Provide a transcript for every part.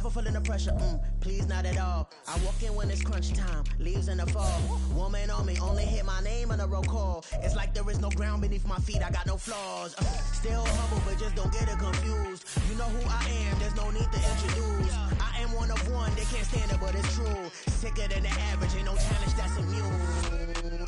never feeling the pressure, please not at all. I walk in when it's crunch time, leaves in the fall. Woman on me, only hit my name on the roll call. It's like there is no ground beneath my feet, I got no flaws. Still humble, but just don't get it confused. You know who I am, there's no need to introduce. I am one of one, they can't stand it, but it's true. Sicker than the average, ain't no challenge that's immune.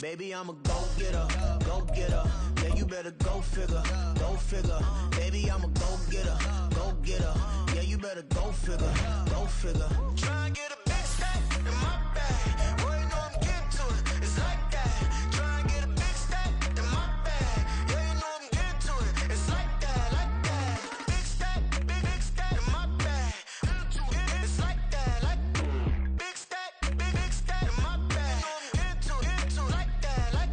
Baby, I'm a go-getter, go-getter. Yeah, you better go figure, go figure. Baby, I'm a go-getter, go-getter. Yeah, you better go figure, go figure. Try and get a big stack in my bag. Boy, you know I'm getting to it, it's like that. Try and get a big stack in my bag. Yeah, you know I'm getting to it, it's like that, like that. Big stack, big stack in my bag. It's like that, like big stack, big stack in my bag. You know I'm getting to it, like that, like.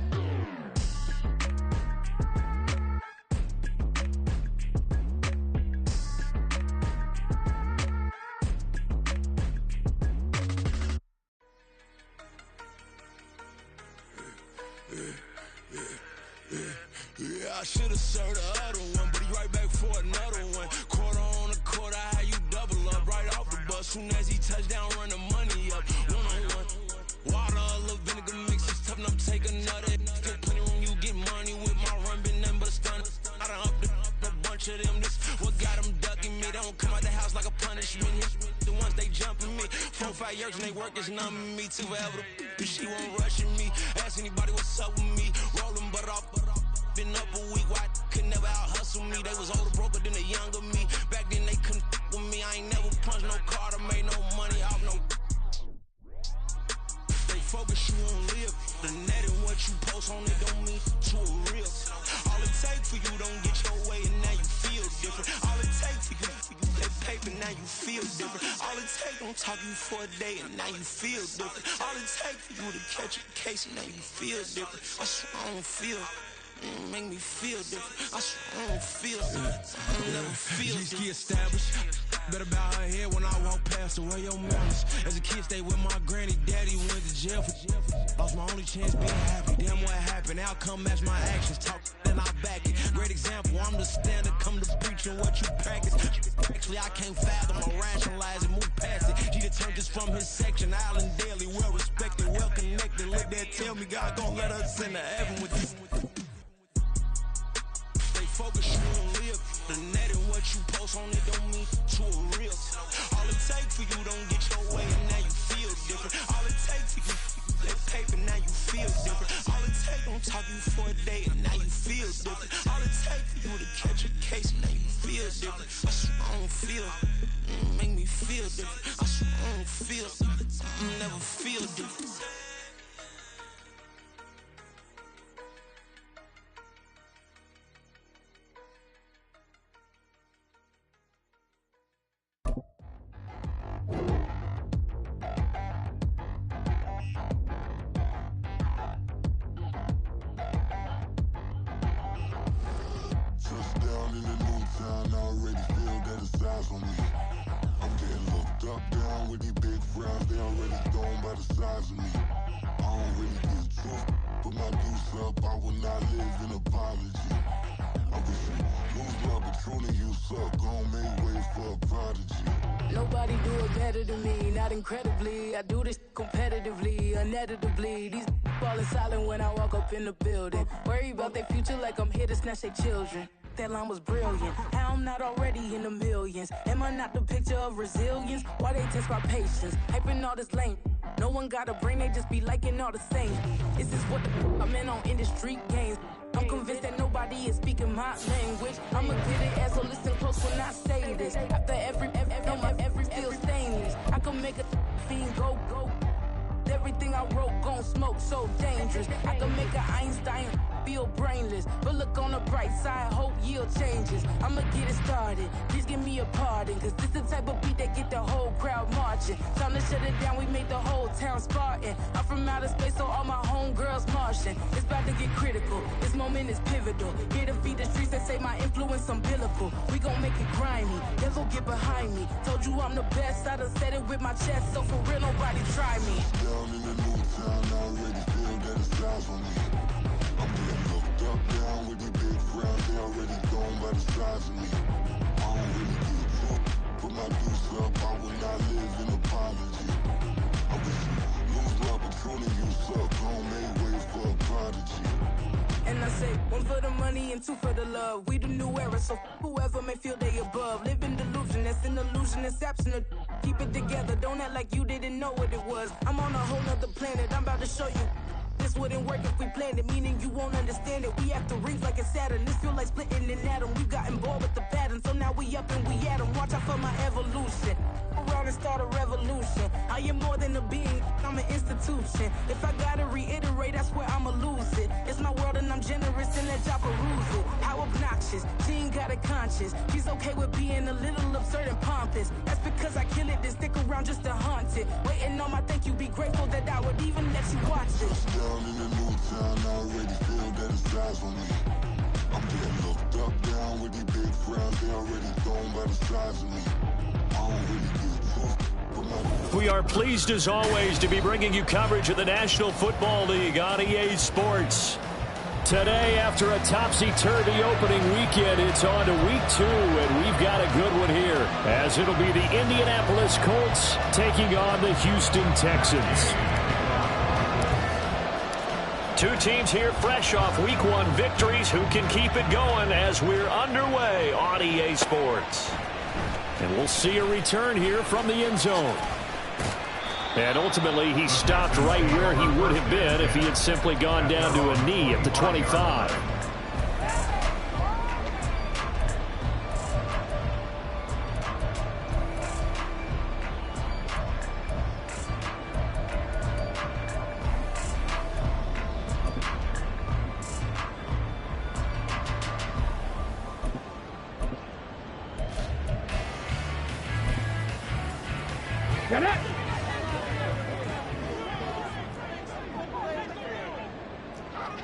Yeah, I should've served the other one, but he right back for another one. Quarter on a quarter, how you double up right off the bus. Soon as he touch down, run the money up. One on one. Water, a little vinegar mix, it's tough enough to take another. Still plenty room, you get money with my run, been nothing but a stun. I done up a bunch of them, this what got them ducking me. They don't come out the house like a punishment. The ones they jumping me. 4-5 years and they work is numbing me. Too forever, she won't rushing me. Ask anybody what's up with me. Rolling but off. Been up a week, why could never out hustle me? They was older, broker than the younger me. Back then they couldn't with me. I ain't never punched no card or made no money off no. They focus, you won't live. The net and what you post on it don't mean to a real. All it take for you don't get your way and now you feel different. All it take for you that paper, now you feel different. All it take don't talk you for a day and now you feel different. All it take for you to catch a case and now you feel different. I swear I don't feel. Make me feel different. I swear I don't feel different. I never feel different. Established. Better bow her head when I walk past her. Where your manners? As a kid, stayed with my granny. Daddy went to jail for. Lost my only chance being happy. Damn, what happened? Outcome match my actions. Talk, then I back it. Great example. I'm the standard. Come to preaching what you practice. Actually, I can't fathom or rationalize it. Move past it. She determined this from his section. Island Daily, well respected, well connected. Look there, tell me God gon' let us into heaven with this. Focus, you won't live. The net and what you post on it don't mean to a real. All it take for you don't get your way and now you feel different. All it take for you that paper, now you feel different. All it take don't talk you for a day and now you feel different. All it take for you to catch a case and now you feel different. I swear I don't feel. Make me feel different. I swear I don't feel. Never feel different. Nobody do it better than me, not incredibly. I do this competitively, uneditably. These falling silent when I walk up in the building. Worry about their future like I'm here to snatch their children. That line was brilliant. How I'm not already in the millions? Am I not the picture of resilience? Why they test my patience? Hyping all this lame. No one got a brain, they just be liking all the same. This is what the I'm in on industry games. I'm convinced that nobody is speaking my language. I'ma get it as so listen close when I say this. After every feel stainless. I can make a fiend go. Everything I wrote gon' smoke, so dangerous. I can make an Einstein feel brainless. But look on the bright side, hope yield changes. I'ma get it started, please give me a pardon. Cause this the type of beat that get the whole crowd marching. Time to shut it down, we made the whole town Spartan. I'm from outer space, so all my homegirls Martian. It's about to get critical, this moment is pivotal. Here to feed the streets that say my influence umbilical. We gon' make it grimy, never get behind me. Told you I'm the best, I done said it with my chest. So for real, nobody try me. Down in the new town, I already feel that it's eyes on me. I'm getting looked up, down with these big frowns, they already gone by the size of me. say one for the money and two for the love. We the new era, so whoever may feel they above. Live in delusion, that's an illusion, it's absent. Keep it together, don't act like you didn't know what it was. I'm on a whole nother planet, I'm about to show you. This wouldn't work if we planned it, meaning you won't understand it. We have to rings like a Saturn. This feel like splitting an atom. We got involved with the pattern, so now we up and we at 'em. Watch out for my evolution. Around and start a revolution. I am more than a being, I'm an institution. If I gotta reiterate, that's where I'ma lose it. It's my world and I'm generous and let y'all peruse it. How obnoxious, she ain't got a conscience. She's okay with being a little absurd and pompous. That's because I kill it, then stick around just to haunt it. Waiting on my thank you, be grateful that I would even let you watch it. Down in the new town, I already feel that it's eyes on me. I'm getting looked up, down with these big frowns. They already thrown by the size of me. I don't really give a fuck. We are pleased as always to be bringing you coverage of the National Football League on EA Sports. Today, after a topsy-turvy opening weekend, it's on to week 2, and we've got a good one here, as it'll be the Indianapolis Colts taking on the Houston Texans. Two teams here fresh off week 1 victories. Who can keep it going as we're underway on EA Sports? And we'll see a return here from the end zone. And ultimately, he stopped right where he would have been if he had simply gone down to a knee at the 25.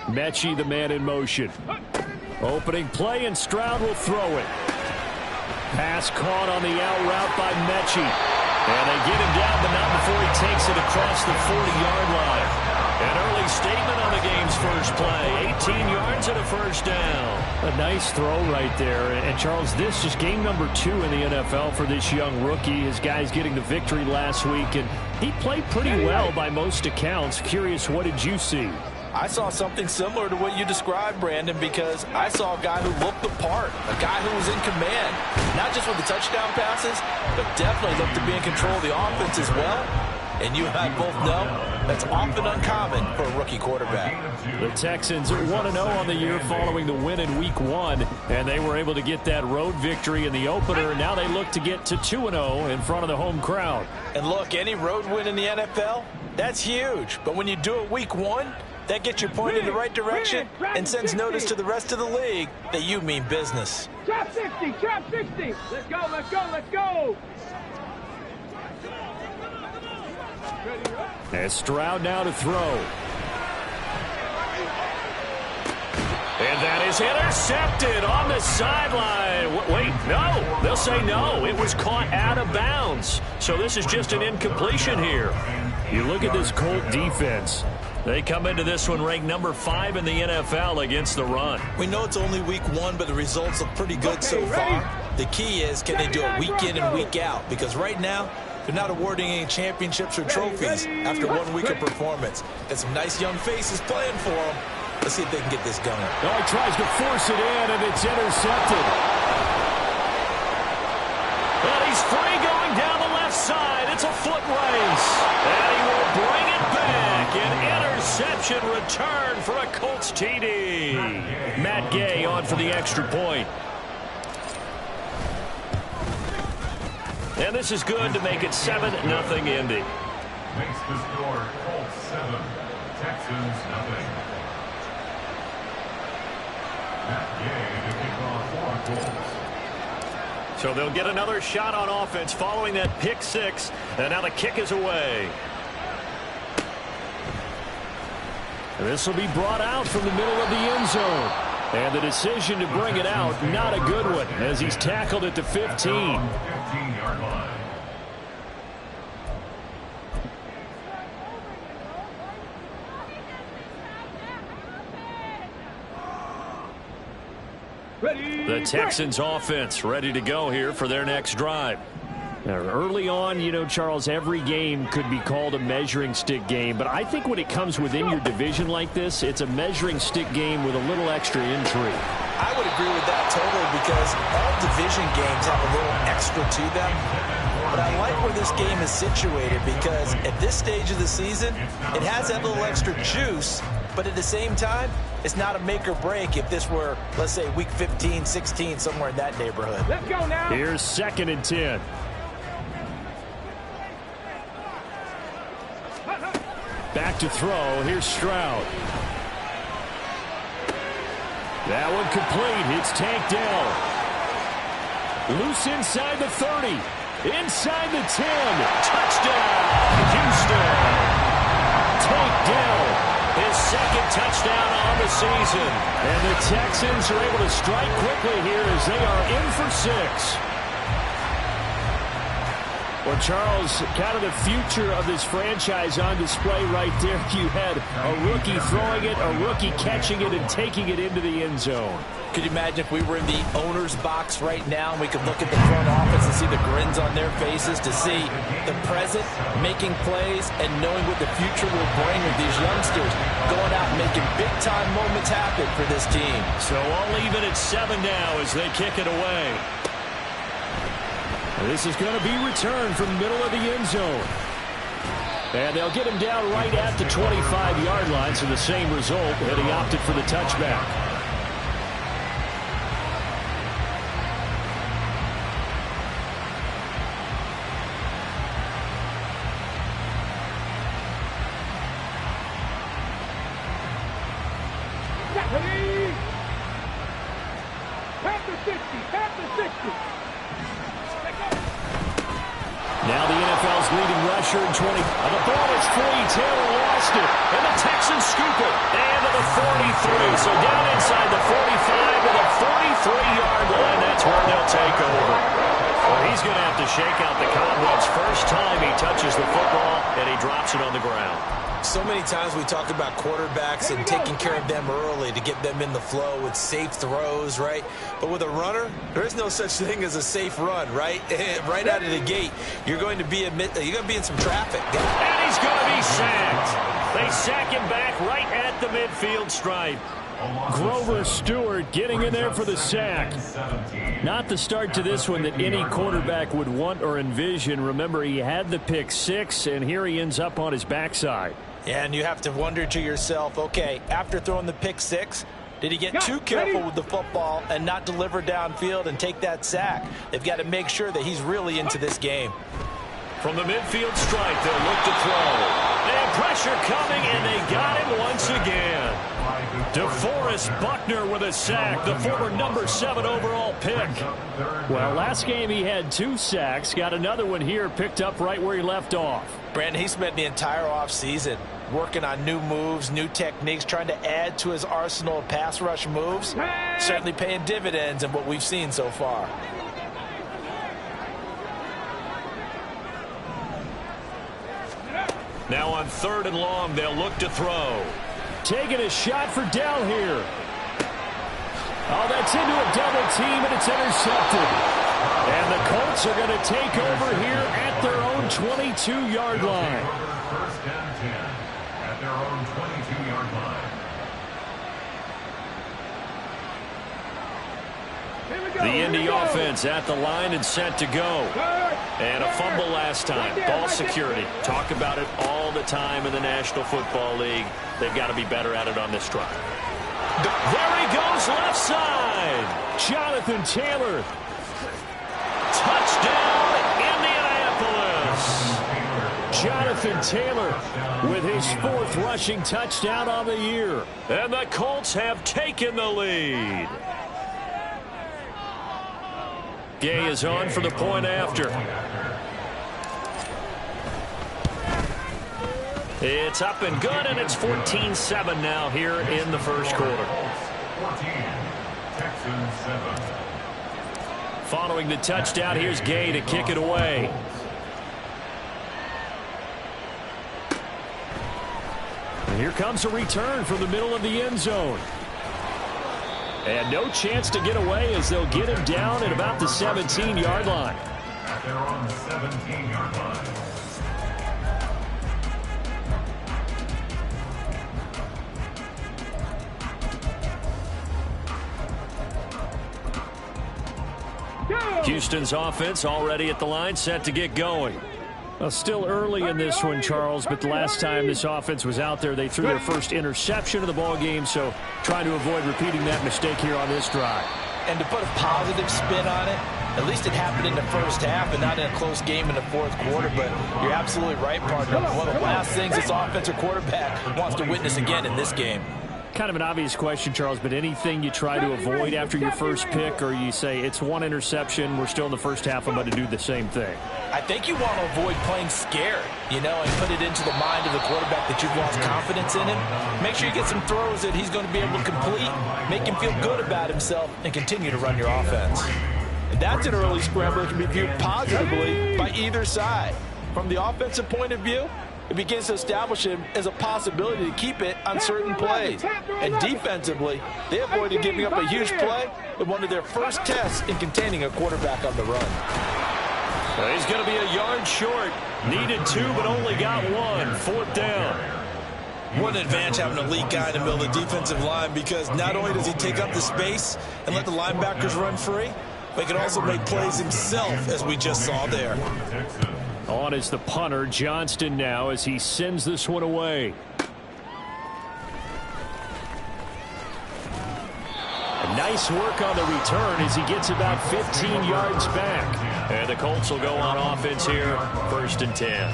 Mechie, the man in motion. Opening play, and Stroud will throw it. Pass caught on the out route by Mechie. And they get him down, but not before he takes it across the 40-yard line. An early statement on the game's first play. 18 yards and a first down. A nice throw right there. And, Charles, this is game number 2 in the NFL for this young rookie. His guys getting the victory last week, and he played pretty well by most accounts. Curious, what did you see? I saw something similar to what you described, Brandon, because I saw a guy who looked the part, a guy who was in command, not just with the touchdown passes, but definitely looked to be in control of the offense as well. And you and I both know that's often uncommon for a rookie quarterback. The Texans are 1-0 on the year following the win in week 1, and they were able to get that road victory in the opener, and now they look to get to 2-0 in front of the home crowd. And look, any road win in the NFL, that's huge. But when you do it week 1, that gets you pointed in the right direction and sends notice to the rest of the league that you mean business. Trap 60, trap 60. Let's go, let's go, let's go. As Stroud now to throw. And that is intercepted on the sideline. Wait, no. They'll say no. It was caught out of bounds. So this is just an incompletion here. You look at this Colt defense. They come into this one ranked number 5 in the NFL against the run. We know it's only week 1, but the results look pretty good so far. The key is, can they do it week in and week out? Because right now, they're not awarding any championships or trophies after 1 week of performance. Got some nice young faces playing for them. Let's see if they can get this going. Oh, he tries to force it in, and it's intercepted. And he's free going down the left side. It's a foot race. And he will bring it back. An interception return for a Colts TD. Matt Gay on for the extra point. And this is good to make it 7-0 Indy. Makes the score Colts 7, Texans 0. Matt Gay to kick off for Colts. So they'll get another shot on offense following that pick 6. And now the kick is away. This will be brought out from the middle of the end zone. And the decision to bring it out, not a good one, as he's tackled at the 15. 15-yard line. The Texans offense ready to go here for their next drive. Early on, you know, Charles, every game could be called a measuring stick game. But I think when it comes within your division like this, it's a measuring stick game with a little extra intrigue. I would agree with that totally because all division games have a little extra to them. But I like where this game is situated because at this stage of the season, it has that little extra juice. But at the same time, it's not a make or break if this were, let's say, week 15, 16, somewhere in that neighborhood. Let's go now. Here's 2nd and 10. Back to throw. Here's Stroud. That one complete. It's tanked down. Loose inside the 30. Inside the 10. Touchdown, Houston. Tanked down. His 2nd touchdown on the season. And the Texans are able to strike quickly here as they are in for 6. Well, Charles, kind of the future of this franchise on display right there. You had a rookie throwing it, a rookie catching it, and taking it into the end zone. Could you imagine if we were in the owner's box right now and we could look at the front office and see the grins on their faces to see the present making plays and knowing what the future will bring with these youngsters going out and making big-time moments happen for this team. So all even at 7 now as they kick it away. This is going to be returned from the middle of the end zone. And they'll get him down right at the 25-yard line, so the same result, and he opted for the touchback. Now the NFL's leading rusher in 20. The ball is free. Taylor lost it. And the Texans scoop it. And to the 43. So down inside the 45 to the 43-yard line. That's where they'll take over. Well, he's going to have to shake out the cobwebs. First time he touches the football, and he drops it on the ground. So many times we talk about quarterbacks and taking care of them early to get them in the flow with safe throws, right? But with a runner, there is no such thing as a safe run, right? Right out of the gate, you're going to be in some traffic. And he's going to be sacked. They sack him back right at the midfield stripe. Grover Stewart getting in there for the sack. Not the start to this one that any quarterback would want or envision. Remember, he had the pick 6, and here he ends up on his backside. And you have to wonder to yourself, okay, after throwing the pick 6, did he get too careful with the football and not deliver downfield and take that sack? They've got to make sure that he's really into this game. From the midfield stripe, they'll look to throw. And pressure coming, and they got him once again. DeForest Buckner with a sack, the former number 7 overall pick. Well, last game he had 2 sacks. Got another one here, picked up right where he left off. Brandon, he spent the entire offseason working on new moves, new techniques, trying to add to his arsenal of pass rush moves. Certainly paying dividends in what we've seen so far. Now on 3rd and long, they'll look to throw. Taking a shot for Dell here. Oh, that's into a double team, and it's intercepted. And the Colts are going to take over here at their own 22-yard line. First and 10 at their own 22-yard line. The Indy offense at the line and set to go. And a fumble last time. Ball security. Talk about it all the time in the National Football League. They've got to be better at it on this drive. There he goes, left side. Jonathan Taylor. Touchdown, Indianapolis. Jonathan Taylor with his 4th rushing touchdown on the year. And the Colts have taken the lead. Gay is on for the point after. It's up and good, and it's 14-7 now here in the first quarter. 14, Texans 7. Following the touchdown, here's Gay to kick it away. And here comes a return from the middle of the end zone. And no chance to get away as they'll get him down at about the 17-yard line. at their own 17-yard line. Houston's offense already at the line, set to get going. Well, still early in this one, Charles, but the last time this offense was out there, they threw their first interception of the ball game, so trying to avoid repeating that mistake here on this drive. And to put a positive spin on it, at least it happened in the first half and not in a close game in the fourth quarter, but you're absolutely right, partner. One of the last things this offensive quarterback wants to witness again in this game. Kind of an obvious question, Charles, but anything you try to avoid after your first pick, or you say it's one interception, we're still in the first half, I'm going to do the same thing? I think you want to avoid playing scared, and put it into the mind of the quarterback that you've lost confidence in him. Make sure you get some throws that he's going to be able to complete, make him feel good about himself, and continue to run your offense. And that's an early scramble that can be viewed positively by either side. From the offensive point of view, it begins to establish him as a possibility to keep it on certain plays. And defensively, they avoided giving up a huge play in one of their first tests in containing a quarterback on the run. Well, he's going to be a yard short. Needed 2, but only got 1. 4th down. What an advantage having an elite guy in the middle of the defensive line, because not only does he take up the space and let the linebackers run free, but he can also make plays himself, as we just saw there. On is the punter, Johnston, now as he sends this one away. Nice work on the return as he gets about 15 yards back. And the Colts will go on offense here, 1st and 10.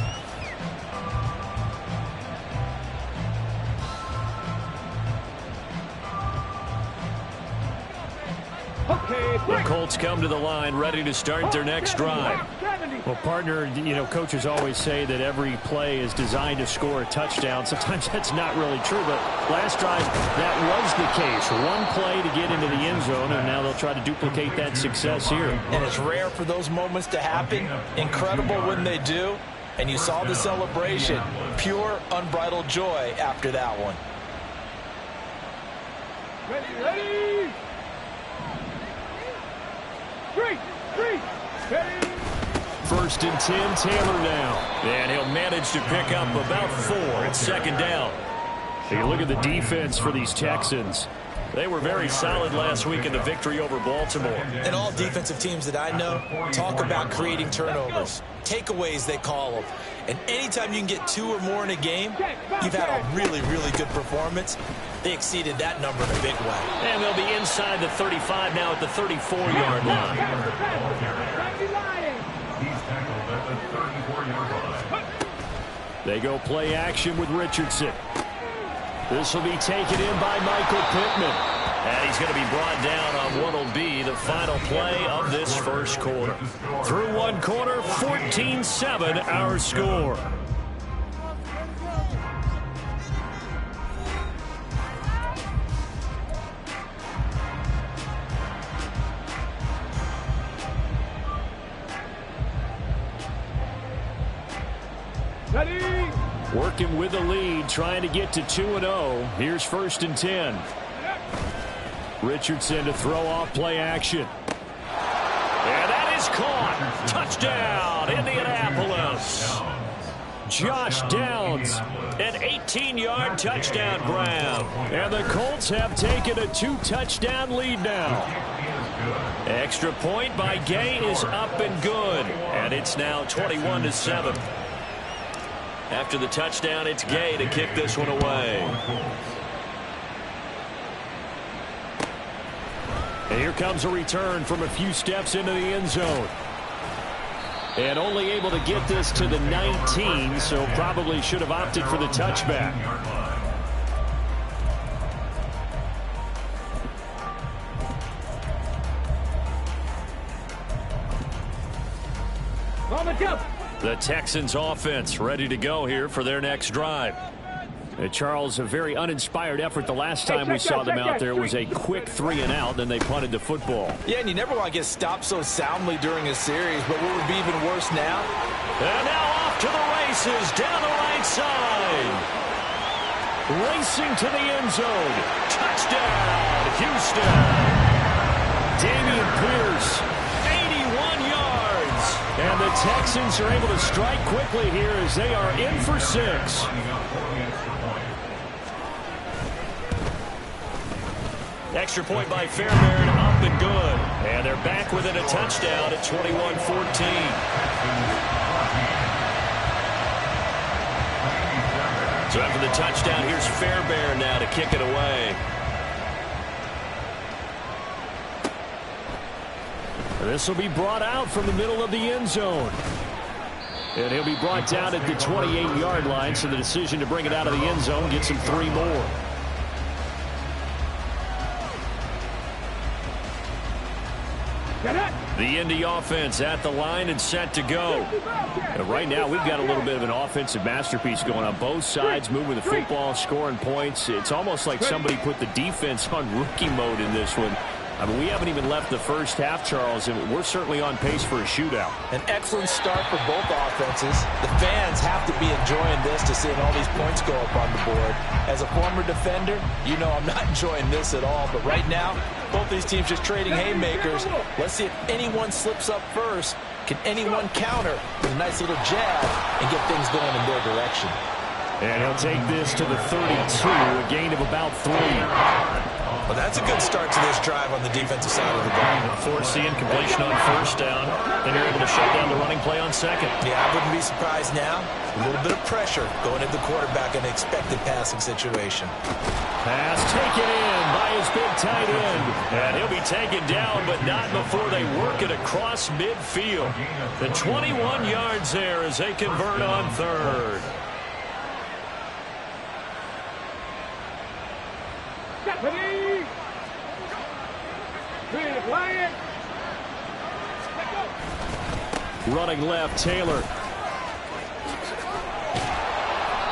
The Colts come to the line, ready to start their next drive. Well, partner, coaches always say that every play is designed to score a touchdown. Sometimes that's not really true, but last drive, that was the case. One play to get into the end zone, and now they'll try to duplicate that success here. And it's rare for those moments to happen. Incredible when they do. And you saw the celebration. Pure, unbridled joy after that one. Ready. 3, ready. 1st and 10, Taylor now. And he'll manage to pick up about 4. It's 2nd down. Hey, look at the defense for these Texans. They were very solid last week in the victory over Baltimore. And all defensive teams that I know talk about creating turnovers. Takeaways, they call them. And anytime you can get 2 or more in a game, you've had a really, really good performance. They exceeded that number in a big way. And they'll be inside the 35 now at the 34-yard line. He's tackled at the 34-yard line. They go play action with Richardson. This will be taken in by Michael Pittman. And he's going to be brought down on what will be the final play of this first quarter. Through one quarter, 14-7 our score. Ready. Working with the lead, trying to get to 2-0. Here's 1st and 10. Richardson to throw off play action. And that is caught. Touchdown, Indianapolis. Josh Downs, an 18-yard touchdown grab. And the Colts have taken a 2-touchdown lead now. Extra point by Gay is up and good. And it's now 21-7. After the touchdown, it's Gay to kick this one away. And here comes a return from a few steps into the end zone. And only able to get this to the 19, so probably should have opted for the touchback. The Texans offense ready to go here for their next drive. Charles, a very uninspired effort. The last time we saw them out there, it was a quick 3-and-out, then they punted the football. Yeah, and you never want to get stopped so soundly during a series, but what would be even worse now? And now off to the races, down the right side. Racing to the end zone. Touchdown, Houston. Dameon Pierce, 81 yards. And the Texans are able to strike quickly here as they are in for 6. Extra point by Fairbairn, up and good. And they're back within a touchdown at 21-14. So after the touchdown, here's Fairbairn now to kick it away. This will be brought out from the middle of the end zone. And he'll be brought down at the 28-yard line, so the decision to bring it out of the end zone gets him 3 more. The Indy offense at the line and set to go. And right now, we've got a little bit of an offensive masterpiece going on both sides, moving the football, scoring points. It's almost like somebody put the defense on rookie mode in this one. I mean, we haven't even left the first half, Charles, and we're certainly on pace for a shootout. An excellent start for both offenses. The fans have to be enjoying this to seeing all these points go up on the board. As a former defender, you know I'm not enjoying this at all. But right now, both these teams just trading haymakers. Let's see if anyone slips up first. Can anyone counter with a nice little jab and get things going in their direction? And he'll take this to the 32, a gain of about 3. Well, that's a good start to this drive on the defensive side of the ball. Force the incompletion on first down. Then you're able to shut down the running play on second. Yeah, I wouldn't be surprised now. A little bit of pressure going at the quarterback in an expected passing situation. Pass taken in by his big tight end. And he'll be taken down, but not before they work it across midfield. The 21 yards there as they convert on third. Running left, Taylor.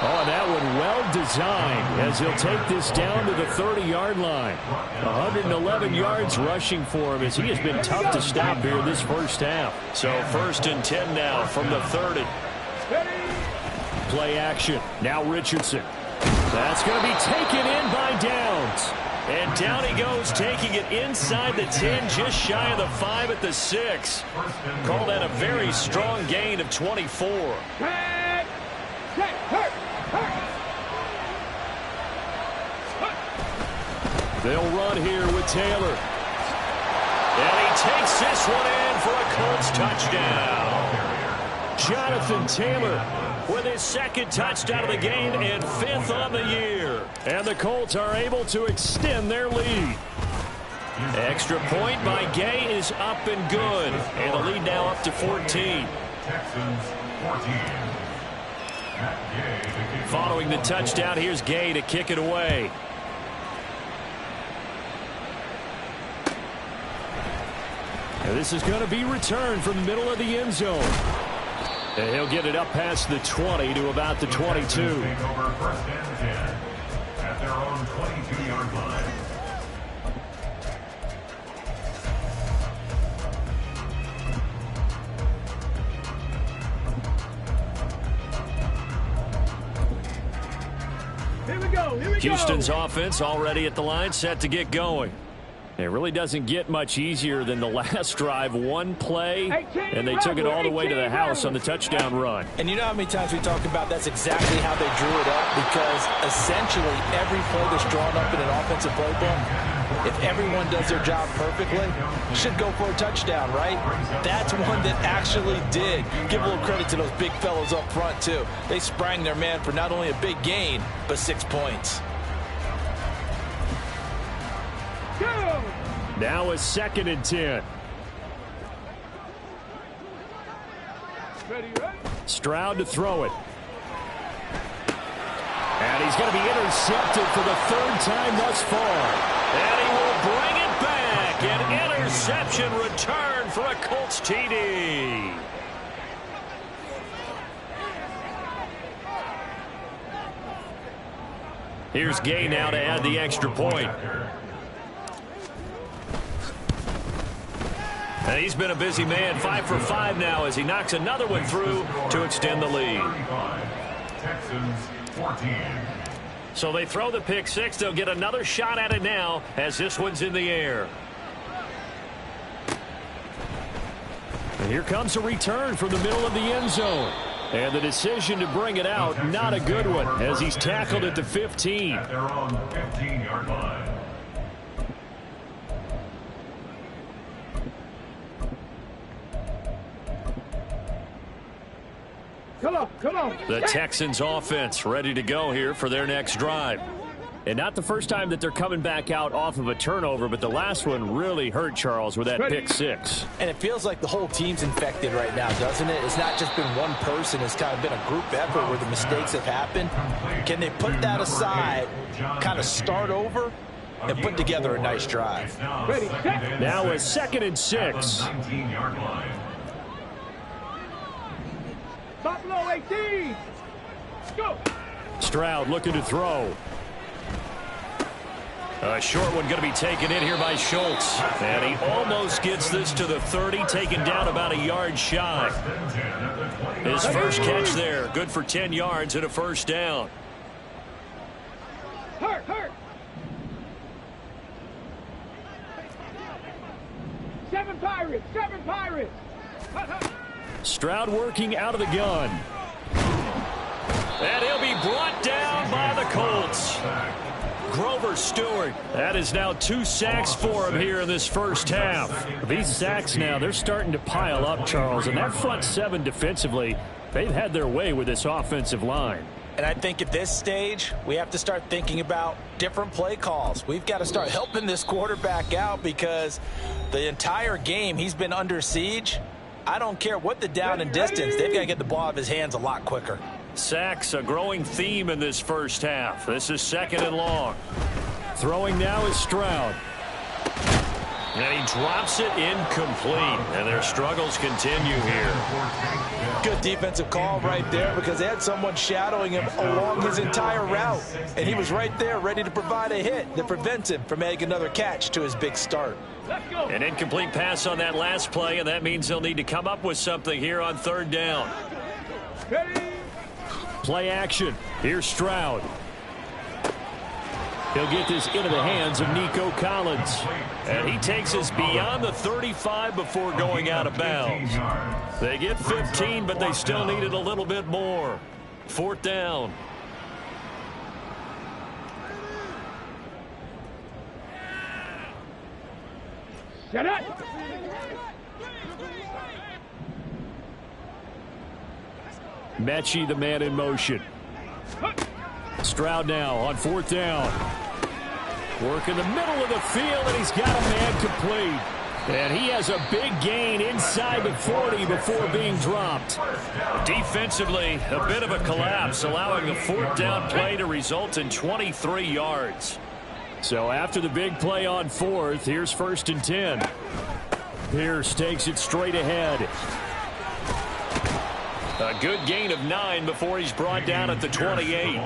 Oh, that one well designed as he'll take this down to the 30-yard line. 111 yards rushing for him as he has been tough to stop here this first half. So 1st and 10 now from the 30. Play action. Now Richardson. That's going to be taken in by Downs. And down he goes, taking it inside the 10, just shy of the 5 at the 6. Call that a very strong gain of 24. They'll run here with Taylor. And he takes this one in for a Colts touchdown. Jonathan Taylor with his 2nd touchdown of the game and 5th on the year. And the Colts are able to extend their lead. Extra point by Gay is up and good. And the lead now up to 14. Texans 14. Following the touchdown, here's Gay to kick it away. And this is going to be returned from the middle of the end zone. And he'll get it up past the 20 to about the 22. Take over 1st and 10 at their own 22-yard line. Here we go. Houston's offense already at the line, set to get going. It really doesn't get much easier than the last drive. One play, and they took it all the way to the house on the touchdown run. And you know how many times we talk about that's exactly how they drew it up? Because essentially every play that's drawn up in an offensive playbook, if everyone does their job perfectly, should go for a touchdown, right? That's one that actually did. Give a little credit to those big fellows up front, too. They sprang their man for not only a big gain, but 6 points. Now a 2nd and 10. Stroud to throw it. And he's going to be intercepted for the 3rd time thus far. And he will bring it back. An interception return for a Colts TD. Here's Gay now to add the extra point. And he's been a busy man, 5 for 5 now as he knocks another one through to extend the lead. Texans 14. So they throw the pick 6. They'll get another shot at it now as this one's in the air. here comes a return from the middle of the end zone. And the decision to bring it out, not a good one, as he's tackled at the 15. At their own 15-yard line. Come on. The Texans offense ready to go here for their next drive. And not the first time that they're coming back out off of a turnover, but the last one really hurt, Charles, with that pick six. And it feels like the whole team's infected right now, doesn't it? It's not just been one person. It's kind of been a group effort where the mistakes have happened. Can they put that aside, kind of start over, and put together a nice drive? Now a 2nd and 6. 19-yard line. Top low 18. Go. Stroud looking to throw. A short one going to be taken in here by Schultz. And he almost gets this to the 30, taken down about a yard shy. His first catch there, good for 10 yards and a first down. Hurt. 7 Pirates. Stroud working out of the gun. And he'll be brought down by the Colts. Grover Stewart. That is now 2 sacks for him here in this first half. These sacks now, they're starting to pile up, Charles. And that front 7 defensively, they've had their way with this offensive line. And I think at this stage, we have to start thinking about different play calls. We've got to start helping this quarterback out because the entire game he's been under siege. I don't care what the down and distance. They've got to get the ball out of his hands a lot quicker. Sacks, a growing theme in this first half. This is 2nd and long. Throwing now is Stroud. And he drops it incomplete. And their struggles continue here. Good defensive call right there because they had someone shadowing him along his entire route. And he was right there ready to provide a hit that prevents him from making another catch to his big start. An incomplete pass on that last play, and that means they'll need to come up with something here on 3rd down. Play action. Here's Stroud. He'll get this into the hands of Nico Collins. And he takes us beyond the 35 before going out of bounds. They get 15, but they still needed a little bit more. 4th down. Shut up. Mechie, the man in motion. Stroud now on 4th down. Work in the middle of the field, and he's got a man complete. And he has a big gain inside the 40 before being dropped. Defensively, a bit of a collapse, allowing the 4th down play to result in 23 yards. So after the big play on 4th, here's 1st and 10. Pierce takes it straight ahead. A good gain of 9 before he's brought down at the 28.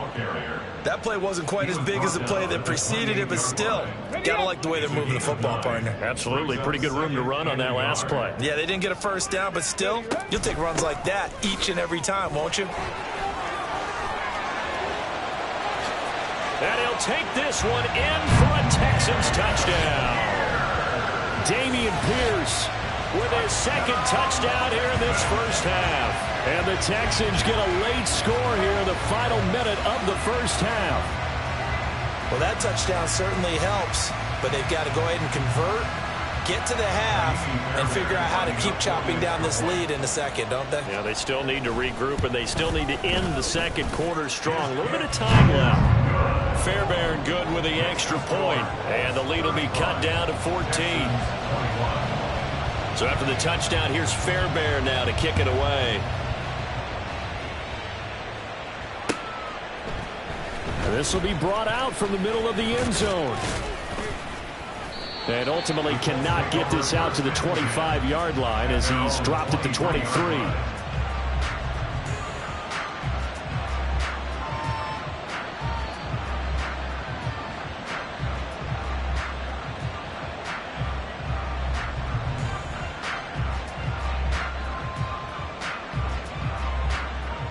That play wasn't quite as big as the play that preceded it, but still, gotta like the way they're moving the football, partner. Absolutely. Pretty good room to run on that last play. Yeah, they didn't get a first down, but still, you'll take runs like that each and every time, won't you? And he'll take this one in for a Texans touchdown. Dameon Pierce with his 2nd touchdown here in this first half. And the Texans get a late score here in the final minute of the first half. Well, that touchdown certainly helps, but they've got to go ahead and convert, get to the half, and figure out how to keep chopping down this lead in the second, don't they? Yeah, they still need to regroup, and they still need to end the second quarter strong. A little bit of time left. Fairbairn good with the extra point, and the lead will be cut down to 14. So after the touchdown, here's Fairbairn now to kick it away. And this will be brought out from the middle of the end zone. And ultimately cannot get this out to the 25-yard line as he's dropped at the 23.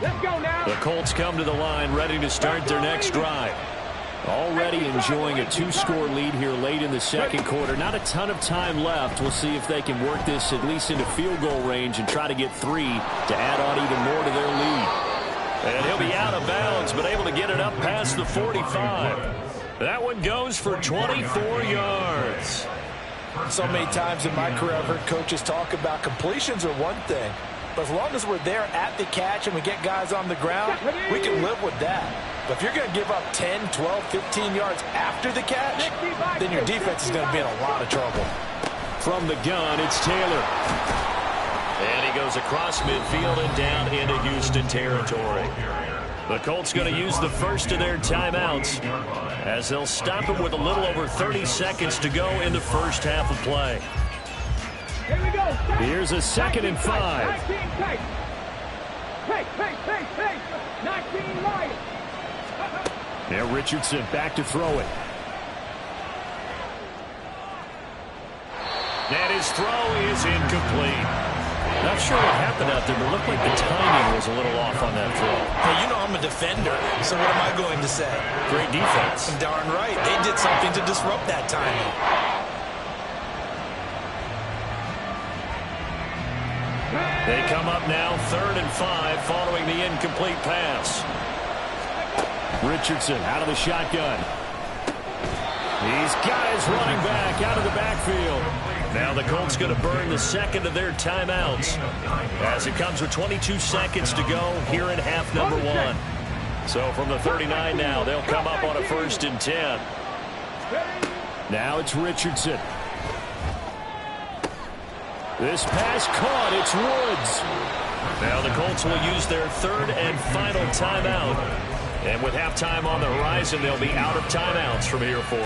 Let's go now. The Colts come to the line ready to start their next drive. Already enjoying a 2-score lead here late in the second quarter. Not a ton of time left. We'll see if they can work this at least into field goal range and try to get 3 to add on even more to their lead. And he'll be out of bounds, but able to get it up past the 45. That one goes for 24 yards. So many times in my career, I've heard coaches talk about completions are one thing. But as long as we're there at the catch and we get guys on the ground, we can live with that. But if you're going to give up 10, 12, 15 yards after the catch, then your defense is going to be in a lot of trouble. From the gun, it's Taylor. And he goes across midfield and down into Houston territory. The Colts going to use the first of their timeouts as they'll stop him with a little over 30 seconds to go in the first half of play. Here we go. Here's a 2nd and 5. 19 take. Take. 19 Lions. Now Richardson back to throw it. And his throw is incomplete. Not sure what happened out there, but it looked like the timing was a little off on that throw. Hey, you know I'm a defender, so what am I going to say? Great defense. Darn right. They did something to disrupt that timing. They come up now 3rd and 5 following the incomplete pass. Richardson out of the shotgun. He's got his running back out of the backfield. Now the Colts going to burn the second of their timeouts as it comes with 22 seconds to go here in half number 1. So from the 39 now, they'll come up on a 1st and 10. Now it's Richardson. This pass caught. It's Woods. Now the Colts will use their 3rd and final timeout. And with halftime on the horizon, they'll be out of timeouts from here forward.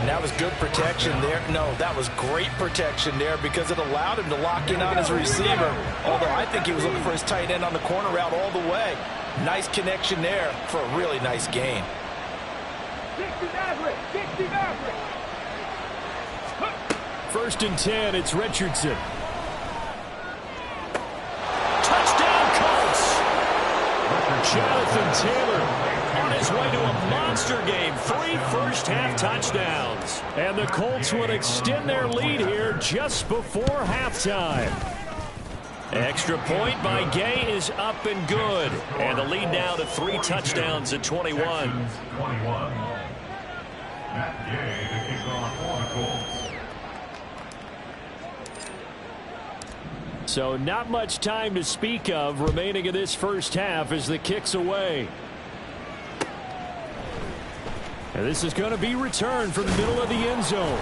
And that was good protection there. No, that was great protection there because it allowed him to lock in on his receiver. Although I think he was looking for his tight end on the corner route all the way. Nice connection there for a really nice gain. 60 Maverick. 60 Maverick. 1st and 10, it's Richardson. Touchdown, Colts! Jonathan Taylor on his way to a monster game. 3 first-half touchdowns. And the Colts would extend their lead here just before halftime. Extra point by Gay is up and good. And the lead now to 3 touchdowns at 21. Matt Gay to kick off for the Colts. So not much time to speak of remaining in this first half as the kick's away. And this is going to be returned from the middle of the end zone.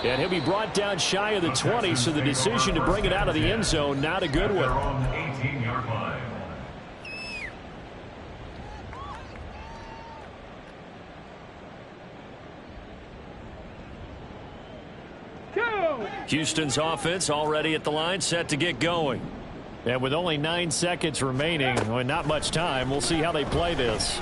And he'll be brought down shy of the 20, so the decision to bring it out of the end zone, not a good one. On the 18-yard line. Houston's offense already at the line, set to get going. And with only 9 seconds remaining, not much time, we'll see how they play this.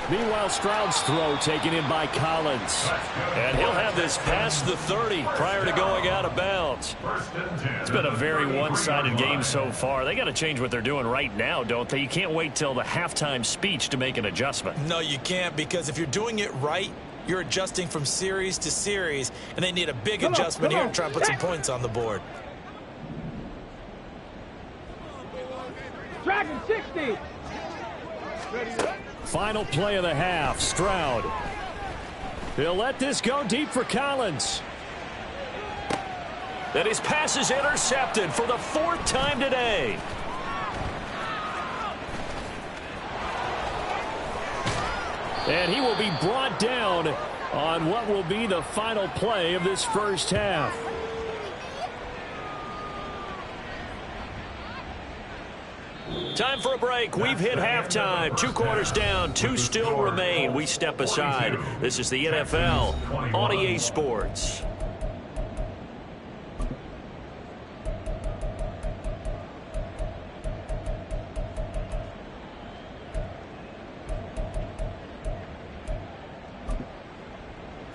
Meanwhile, Stroud's throw taken in by Collins. And he'll have this past the 30 prior to going out of bounds. It's been a very one-sided game so far. They got to change what they're doing right now, don't they? You can't wait till the halftime speech to make an adjustment. No, you can't, because if you're doing it right, you're adjusting from series to series, and they need a big adjustment here to try and put some points on the board. Dragon 60. Final play of the half, Stroud. He'll let this go deep for Collins. And his pass is intercepted for the 4th time today. And he will be brought down on what will be the final play of this first half. Time for a break. We've hit halftime. 2 quarters down, 2 still remain. We step aside. This is the NFL on EA Sports.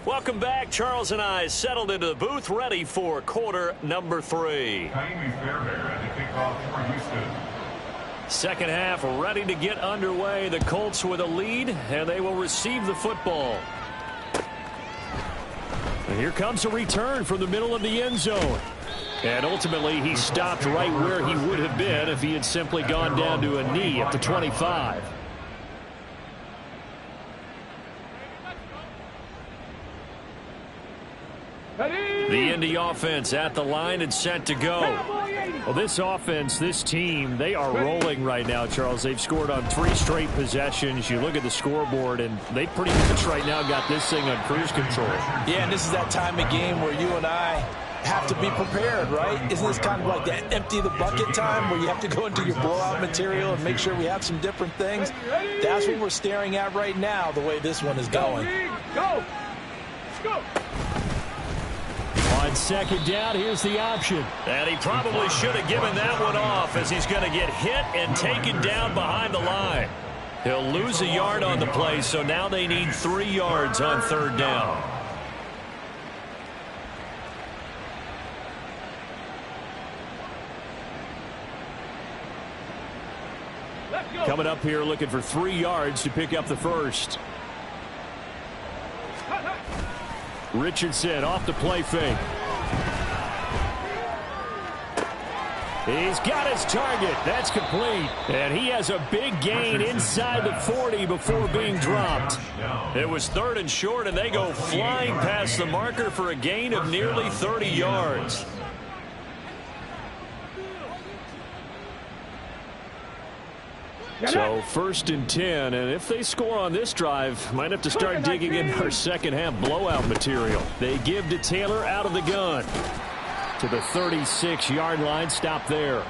Welcome back. Charles and I settled into the booth, ready for quarter number 3. Kaimi Fairbairn to kick off for Houston. Second half ready to get underway. The Colts with a lead, and they will receive the football. And here comes a return from the middle of the end zone. And ultimately, he stopped right where he would have been if he had simply gone down to a knee at the 25. The Indy offense at the line and set to go. Well, this offense, this team, they are rolling right now, Charles. They've scored on 3 straight possessions. You look at the scoreboard, and they pretty much right now got this thing on cruise control. Yeah, and this is that time of game where you and I have to be prepared, right? Isn't this kind of like that empty the bucket time where you have to go into your blowout material and make sure we have some different things? That's what we're staring at right now, the way this one is going. Go! Go! On second down, here's the option. And he probably should have given that one off as he's going to get hit and taken down behind the line. He'll lose a yard on the play, so now they need 3 yards on third down. Coming up here looking for 3 yards to pick up the first. Richardson off the play fake. He's got his target. That's complete. And he has a big gain inside the 40 before being dropped. It was 3rd and short, and they go flying past the marker for a gain of nearly 30 yards. So 1st and 10, and if they score on this drive, might have to start digging in our second half blowout material. They give to Taylor out of the gun to the 36-yard line. Stop there.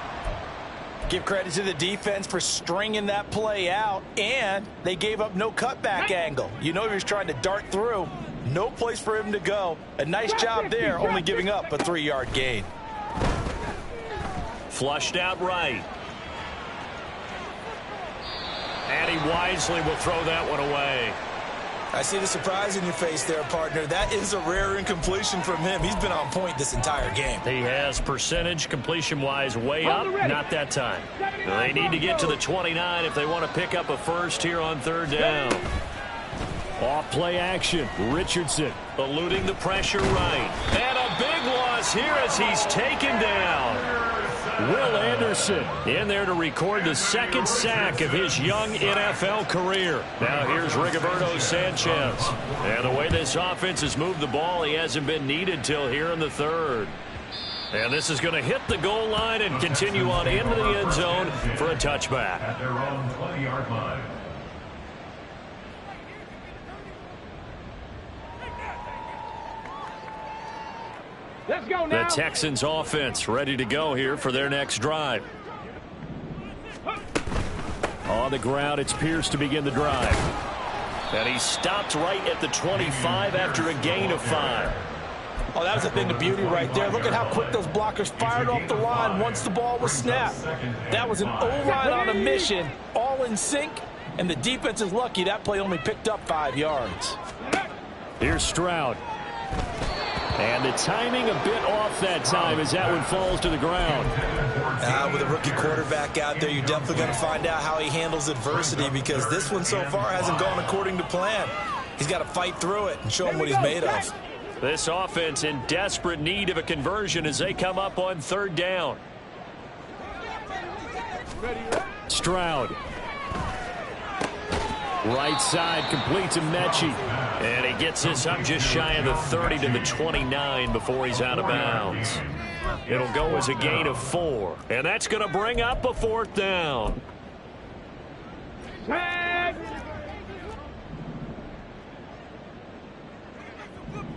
Give credit to the defense for stringing that play out, and they gave up no cutback angle. You know he was trying to dart through. No place for him to go. A nice job there, only giving up a 3-yard gain. Flushed out right. And he wisely will throw that one away. I see the surprise in your face there, partner. That is a rare incompletion from him. He's been on point this entire game. He has percentage completion-wise way up. Not that time. They need to get to the 29 if they want to pick up a first here on third down. Off play action. Richardson eluding the pressure right. And a big loss here as he's taken down. Will Anderson in there to record the 2nd sack of his young NFL career. Now here's Rigoberto Sanchez. And the way this offense has moved the ball, he hasn't been needed till here in the 3rd. And this is going to hit the goal line and continue on into the end zone for a touchback. At their own 20-yard line. Let's go now. The Texans offense ready to go here for their next drive. On the ground, it's Pierce to begin the drive. And he stopped right at the 25 after a gain of 5. Oh, that was a thing of beauty right there. Look at how quick those blockers fired off the line once the ball was snapped. That was an O-line on a mission, all in sync, and the defense is lucky that play only picked up 5 yards. Here's Stroud. And the timing a bit off that time as that one falls to the ground. With a rookie quarterback out there, you're definitely going to find out how he handles adversity because this one so far hasn't gone according to plan. He's got to fight through it and show him what he's made of. This offense in desperate need of a conversion as they come up on third down. Stroud. Right side complete to Mechie. And he gets this up just shy of the 30 to the 29 before he's out of bounds. It'll go as a gain of 4. And that's going to bring up a 4th down.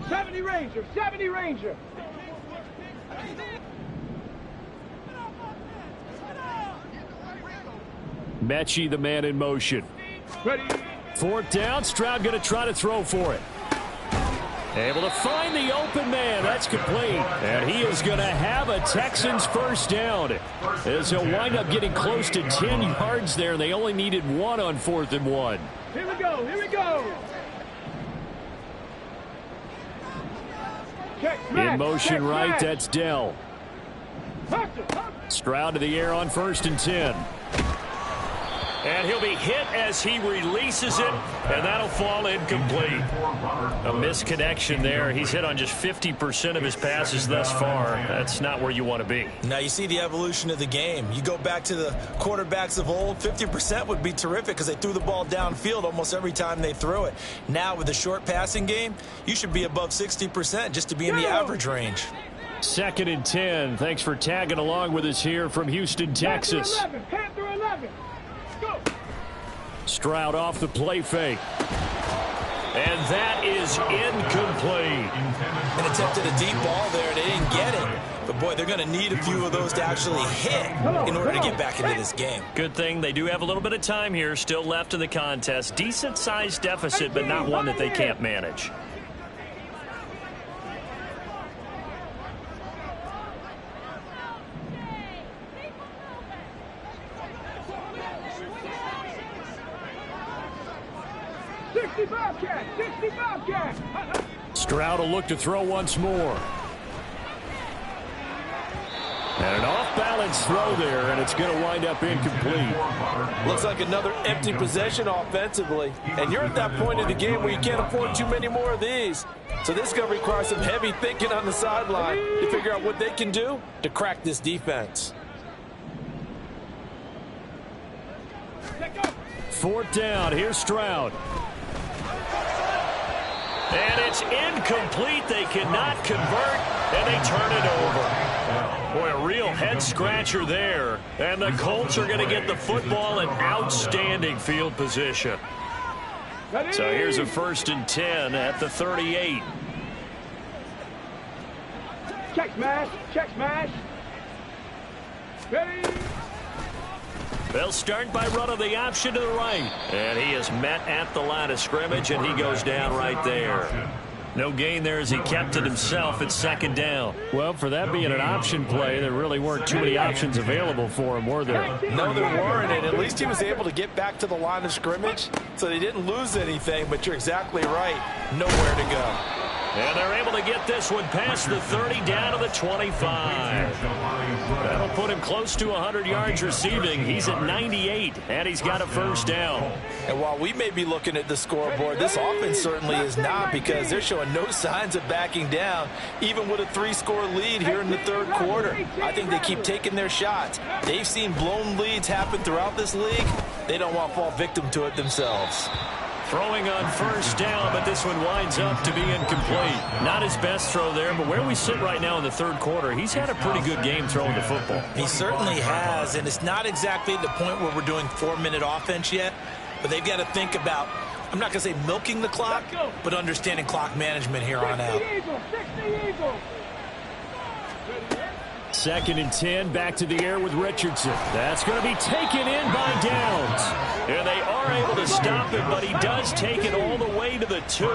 70 Ranger, 70 Ranger. Mechie, the man in motion. Ready. 4th down. Stroud going to try to throw for it. Able to find the open man. That's complete. And he is going to have a Texans first down. As he'll wind up getting close to 10 yards there. They only needed 1 on 4th and 1. Here we go. Here we go. Check, in motion right. That's Dell. Stroud to the air on 1st and 10. And he'll be hit as he releases it, and that'll fall incomplete. A misconnection there. He's hit on just 50% of his passes thus far. That's not where you want to be. Now you see the evolution of the game. You go back to the quarterbacks of old, 50% would be terrific because they threw the ball downfield almost every time they threw it. Now with the short passing game, you should be above 60% just to be in the average range. 2nd and 10. Thanks for tagging along with us here from Houston, Texas. Panther 11. Go. Stroud off the play fake. And that is incomplete. And attempted a deep ball there. They didn't get it. But, boy, they're going to need a few of those to actually hit in order to get back into this game. Good thing they do have a little bit of time here still left in the contest. Decent-sized deficit, but not one that they can't manage. Stroud will look to throw once more. And an off-balance throw there, and it's going to wind up incomplete. Looks like another empty possession offensively. And you're at that point in the game where you can't afford too many more of these. So this is going to require some heavy thinking on the sideline to figure out what they can do to crack this defense. 4th down. Here's Stroud. And it's incomplete. They cannot convert, and they turn it over. Boy, a real head-scratcher there. And the Colts are going to get the football in outstanding field position. So here's a 1st and 10 at the 38. Check smash. Check smash. Ready. They'll start by running the option to the right. And he is met at the line of scrimmage, and he goes down right there. No gain there as he kept it himself at 2nd down. Well, for that being an option play, there really weren't too many options available for him, were there? No, there weren't, and at least he was able to get back to the line of scrimmage, so they didn't lose anything, but you're exactly right. Nowhere to go. And they're able to get this one past the 30 down to the 25. That'll put him close to 100 yards receiving. He's at 98, and he's got a 1st down. And while we may be looking at the scoreboard, this offense certainly is not, because they're showing no signs of backing down, even with a 3-score lead here in the 3rd quarter. I think they keep taking their shots. They've seen blown leads happen throughout this league. They don't want to fall victim to it themselves. Throwing on 1st down, but this one winds up to be incomplete. Not his best throw there, but where we sit right now in the 3rd quarter, he's had a pretty good game throwing the football. He certainly has, and it's not exactly the point where we're doing 4-minute offense yet, but they've got to think about, I'm not going to say milking the clock, but understanding clock management here on out. 2nd and 10, back to the air with Richardson. That's going to be taken in by Downs. And they are able to stop it, but he does take it all the way to the 2.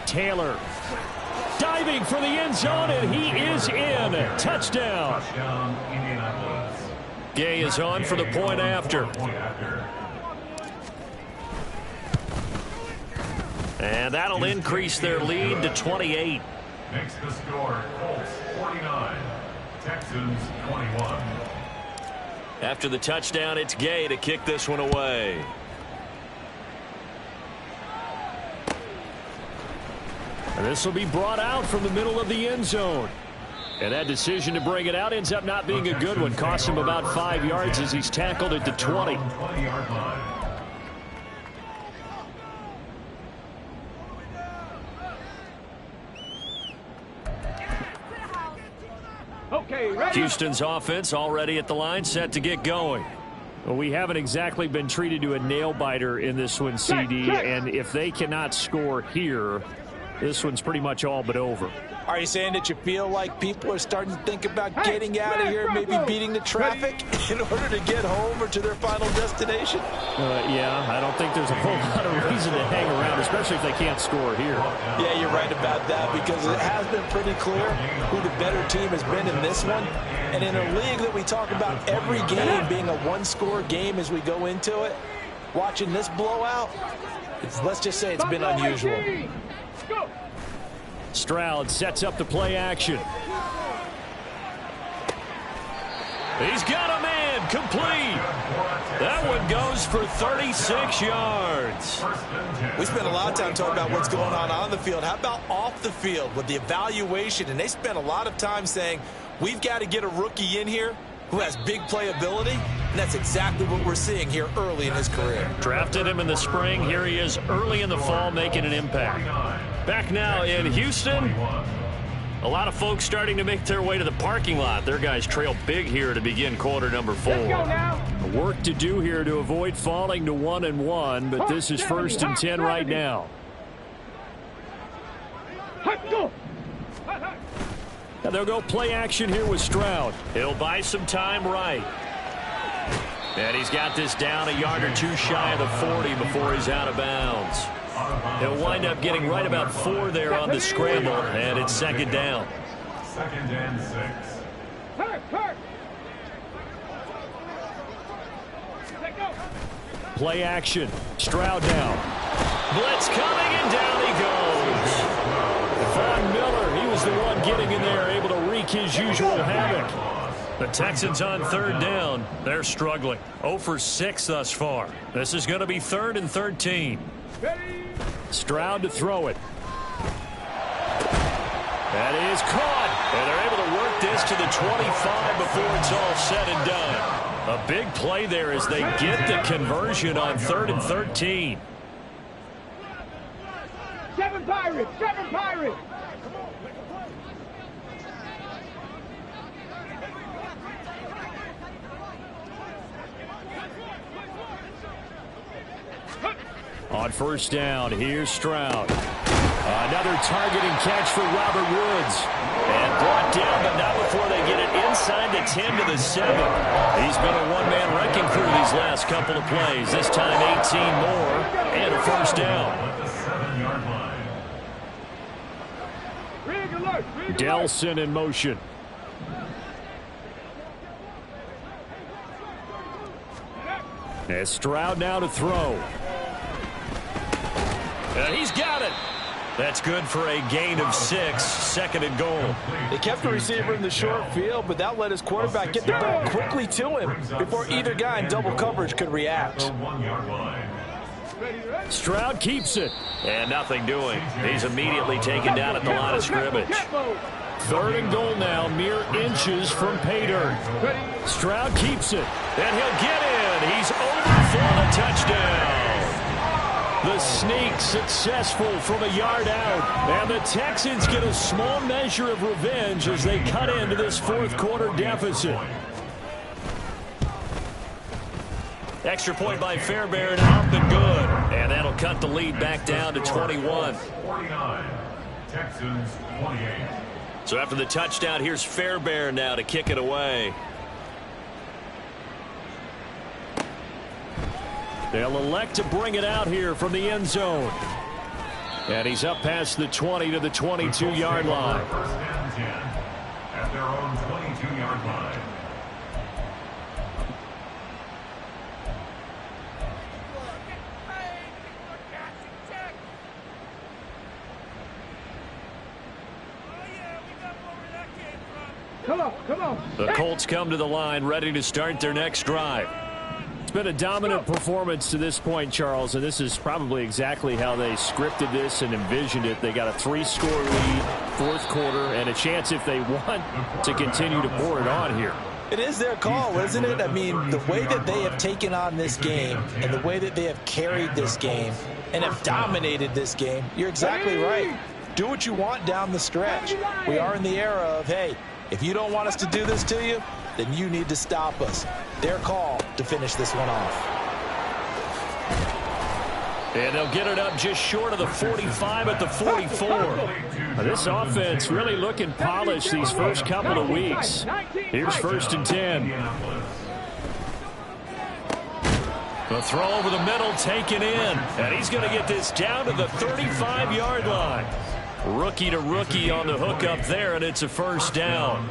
Taylor diving for the end zone, and he is in. Touchdown. Gay is on for the point after. And that'll increase their lead to 28. Makes the score Colts 49, Texans 21. After the touchdown, it's Gay to kick this one away. And this will be brought out from the middle of the end zone. And that decision to bring it out ends up not being a good one. Costs him about 5 yards as he's tackled at the 20. 20-yard line. Houston's offense already at the line, set to get going. Well, we haven't exactly been treated to a nail-biter in this one, CD, and if they cannot score here, this one's pretty much all but over. Are you saying that you feel like people are starting to think about getting out of here, maybe beating the traffic in order to get home or to their final destination? Yeah, I don't think there's a whole lot of reason to hang around, especially if they can't score here. Yeah, you're right about that, because it has been pretty clear who the better team has been in this one. And in a league that we talk about every game being a one-score game as we go into it, watching this blowout, let's just say it's been unusual. Stroud sets up the play action. He's got a man complete. That one goes for 36 yards. We spent a lot of time talking about what's going on the field. How about off the field with the evaluation? And they spent a lot of time saying, we've got to get a rookie in here who has big playability, and that's exactly what we're seeing here early in his career. Drafted him in the spring. Here he is early in the fall making an impact. Back now in Houston. A lot of folks starting to make their way to the parking lot. Their guys trail big here to begin quarter number 4. Let's go now. Work to do here to avoid falling to 1-1, but this is 1st and 10 right now. And they'll go play action here with Stroud. He'll buy some time right. And he's got this down a yard or two shy of the 40 before he's out of bounds. He'll wind up getting right about 4 there on the scramble, and it's 2nd down. 2nd and 6. Play action. Stroud down. Blitz coming, and down he goes. Von Miller, he was the one getting in there, able to wreak his usual havoc. The Texans on 3rd down. They're struggling. 0 for 6 thus far. This is going to be 3rd and 13. Stroud to throw it. That is caught. And they're able to work this to the 25 before it's all said and done. A big play there as they get the conversion on 3rd and 13. 7 Pirates! 7 Pirates! On 1st down, here's Stroud. Another targeting catch for Robert Woods. And brought down, but not before they get it inside the 10 to the 7. He's been a one-man wrecking crew these last couple of plays. This time 18 more and a 1st down. Delson in motion. As Stroud now to throw. And he's got it. That's good for a gain of 6, 2nd and goal. They kept the receiver in the short field, but that let his quarterback get the ball quickly to him before either guy in double coverage could react. Stroud keeps it. And nothing doing. He's immediately taken down at the line of scrimmage. 3rd and goal now, mere inches from pay dirt. Stroud keeps it. And he'll get in. He's over for the touchdown. The sneak successful from a yard out. And the Texans get a small measure of revenge as they cut into this 4th quarter deficit. Extra point by Fairbairn, up and good. And that'll cut the lead back down to 21. 49, Texans 28. So after the touchdown, here's Fairbairn now to kick it away. They'll elect to bring it out here from the end zone. And he's up past the 20 to the 22-yard line. 1st and 10 at their own 22-yard line. Come on. The Colts come to the line ready to start their next drive. It's been a dominant performance to this point, Charles, and this is probably exactly how they scripted this and envisioned it. They got a 3-score lead, 4th quarter, and a chance if they want to continue to pour it on here. It is their call, isn't it? I mean, the way that they have taken on this game and the way that they have carried this game and have dominated this game, you're exactly right. Do what you want down the stretch. We are in the era of, hey, if you don't want us to do this to you, then you need to stop us. Their call to finish this one off. And they'll get it up just short of the 45 at the 44. This offense really looking polished these first couple of weeks. Here's 1st and 10. The throw over the middle taken in. And he's going to get this down to the 35-yard line. Rookie to rookie on the hook up there, and it's a 1st down.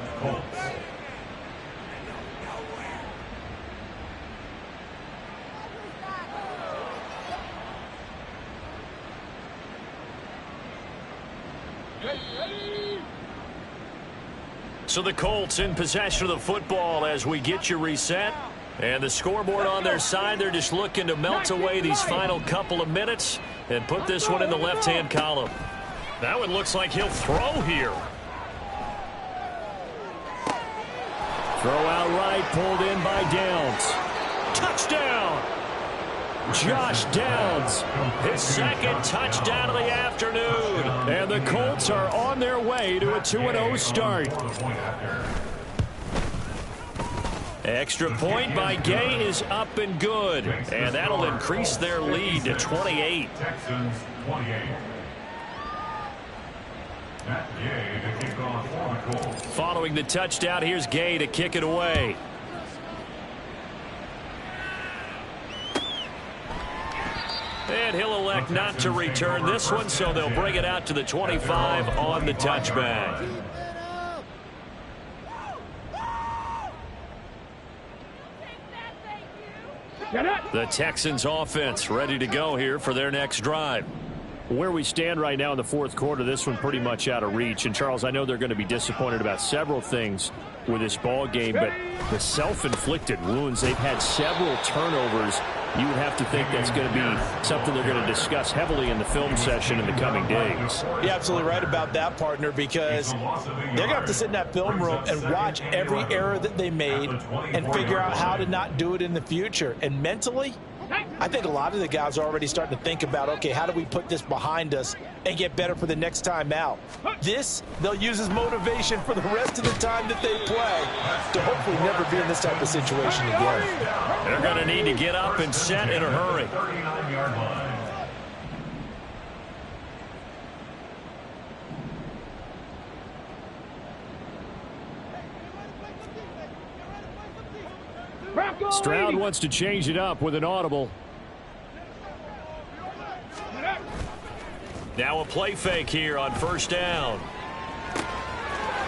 So the Colts in possession of the football as we get you reset. And the scoreboard on their side, they're just looking to melt away these final couple of minutes and put this one in the left-hand column. That one looks like he'll throw here. Throw out right, pulled in by Downs. Touchdown! Josh Downs, his second touchdown of the afternoon. And the Colts are on their way to a 2-0 start. Extra point by Gay is up and good. And that'll increase their lead to 28. Texans 28. Gay to kick off for the Colts. Following the touchdown, here's Gay to kick it away. And he'll elect not to return this one, so they'll bring it out to the 25 on the touchback. The Texans offense ready to go here for their next drive. Where we stand right now in the fourth quarter, this one pretty much out of reach. And, Charles, I know they're going to be disappointed about several things with this ball game, but the self-inflicted wounds, they've had several turnovers. You would have to think that's going to be something they're going to discuss heavily in the film session in the coming days. You're absolutely right about that, partner, because they're going to have to sit in that film room and watch every error that they made and figure out how to not do it in the future. And mentally, I think a lot of the guys are already starting to think about, okay, how do we put this behind us and get better for the next time out? This, they'll use as motivation for the rest of the time that they play to hopefully never be in this type of situation again. They're going to need to get up and set in a hurry. 39-yard line. Stroud wants to change it up with an audible. Now a play fake here on first down.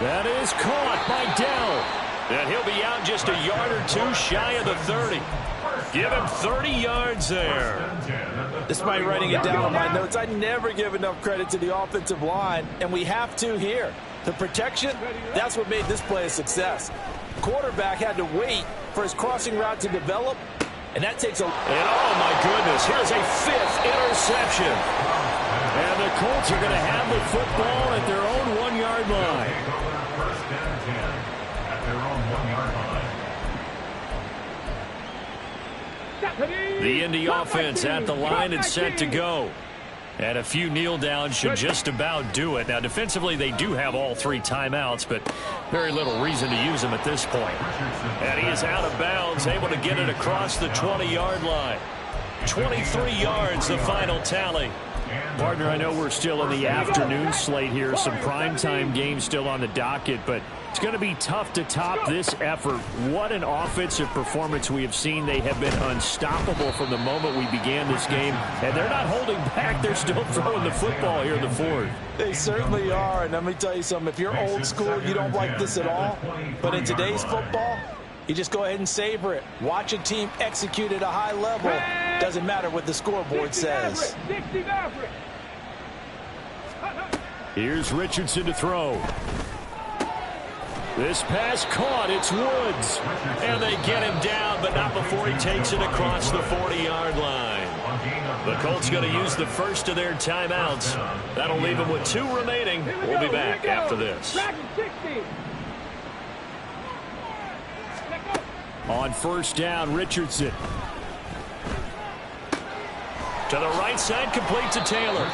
That is caught by Dell. And he'll be out just a yard or two shy of the 30. Give him 30 yards there. Despite writing it down on my notes, I never give enough credit to the offensive line, and we have to here. The protection, that's what made this play a success. Quarterback had to wait for his crossing route to develop, and that takes a... And oh my goodness, here's a fifth interception. And the Colts are going to have the football at their own 1-yard line. First and 10 at their own 1-yard line. The Indy offense at the line and set to go. And a few kneel downs should just about do it. Now, defensively, they do have all 3 timeouts, but very little reason to use them at this point. And he is out of bounds, able to get it across the 20-yard line. 23 yards, the final tally. Partner, I know we're still in the afternoon slate here. Some primetime games still on the docket, but it's going to be tough to top this effort. What an offensive performance we have seen. They have been unstoppable from the moment we began this game, and they're not holding back. They're still throwing the football here in the fourth. They certainly are, and let me tell you something. If you're old school, you don't like this at all. But in today's football, you just go ahead and savor it. Watch a team execute at a high level. Doesn't matter what the scoreboard says. Here's Richardson to throw. This pass caught. It's Woods. And they get him down, but not before he takes it across the 40-yard line. The Colts going to use the first of their timeouts. That'll leave them with 2 remaining. We'll be back after this. On first down, Richardson. To the right side, complete to Taylor.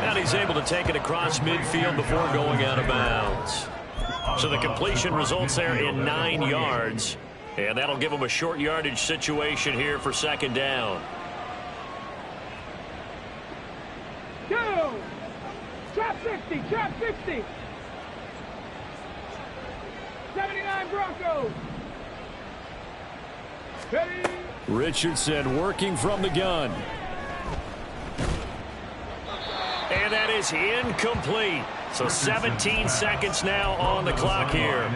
And he's able to take it across midfield before going out of bounds. So the completion results there in 9 yards. And that'll give him a short yardage situation here for second down. Go! Trap 60, trap 60. 79 Broncos. Ready? Richardson working from the gun. And that is incomplete. So 17 seconds now on the clock here.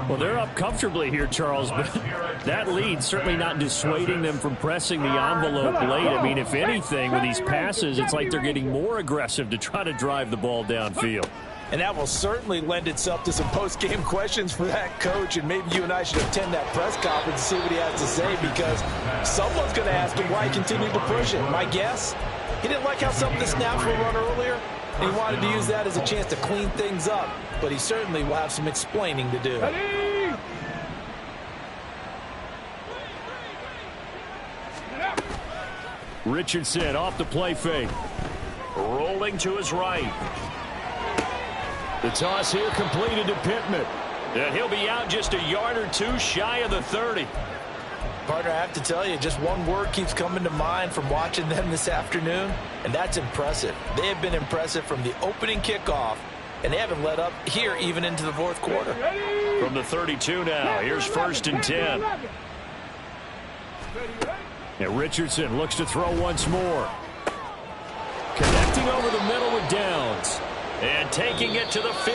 Well, they're up comfortably here, Charles, but that lead certainly not dissuading them from pressing the envelope late. I mean, if anything, with these passes, it's like they're getting more aggressive to try to drive the ball downfield. And that will certainly lend itself to some post-game questions for that coach, and maybe you and I should attend that press conference and see what he has to say, because someone's going to ask him why he continued to push it. My guess, he didn't like how some of the snaps were run earlier, and he wanted to use that as a chance to clean things up, but he certainly will have some explaining to do. Richardson off the play fake. Rolling to his right. The toss here completed to Pittman. And he'll be out just a yard or two shy of the 30. Partner, I have to tell you, just one word keeps coming to mind from watching them this afternoon, and that's impressive. They have been impressive from the opening kickoff, and they haven't let up here even into the fourth quarter. From the 32 now, here's 1st and 10. And Richardson looks to throw once more. Connecting over the middle with Downs. And taking it to the 50.